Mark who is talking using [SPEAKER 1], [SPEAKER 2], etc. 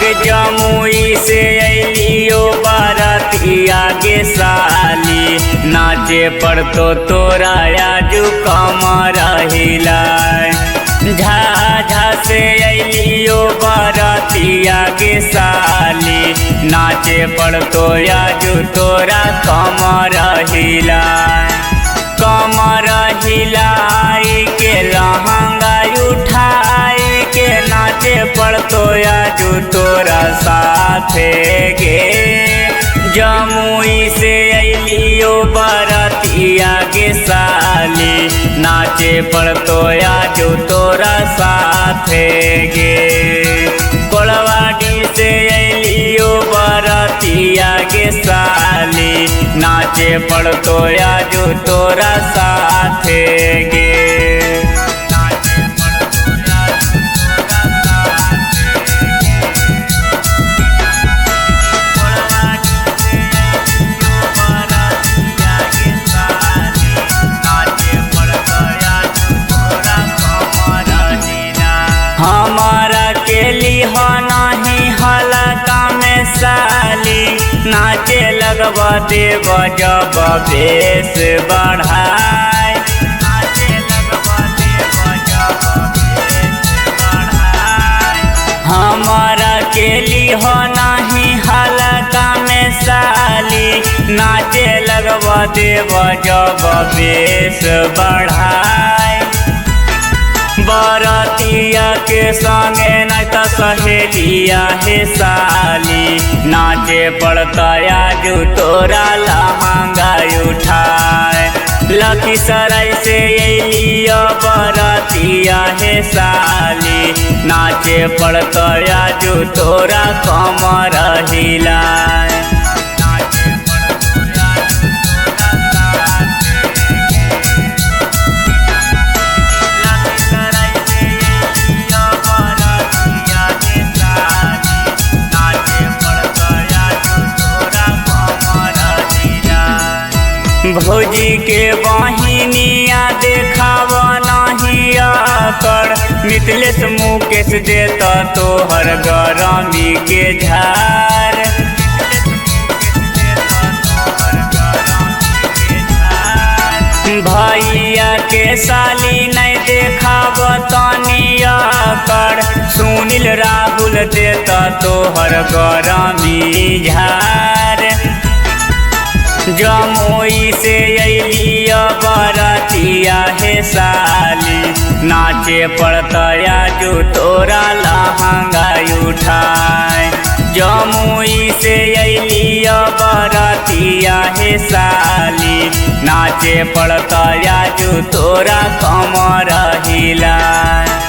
[SPEAKER 1] जमुई से अलियो बारातिया के साली, नाचे पर तो तोरा आजू कमर हिलाए। झाझा से अलियो बारातिया के साली, नाचे पर तो आजू तोरा कमर हिलाए। कमर हिलाई के लहंगा उठाई के नाचे पर तो आजू तोरा साथे गे। जमुई से अलियो बारातिया के साली, नाचे पर तो आजू तोरा साथे गे। कोलवाड़ी से अलियो बारातिया के साली, नाचे पर तो आजू तोरा साथे गे। हमारा के लिहा नहीं हलका में साली, नाचे लगवा देव जब बेस बढ़ाए। हमारा के लिहा नहीं हलका में साली, नाचे लगवा देव जब बेस बढ़ाए। बारातिया के संगे नहीं तो सहेलिया है साली, नाचे पड़ता आजू तोरा लहंगा उठाए। लखीसराय से अलियो बारातिया है साली, नाचे पड़ता आजू तोरा कमर हिलाए। भौजी के बहिनिया देखाव नहीं आकर, मिथिलेश मुकेश देता तोहर गरमी के झार। भैया के साली नहीं देखाव तनिया कर, सुनील राहुल देता तोहर गरमी झार। जमुई से अलियो बारातिया है साली, नाचे पड़ता आजू तोरा लहंगा उठाए। जमुई से अलियो बारातिया है साली, नाचे पड़ता आजू तोरा कमर हिलाए।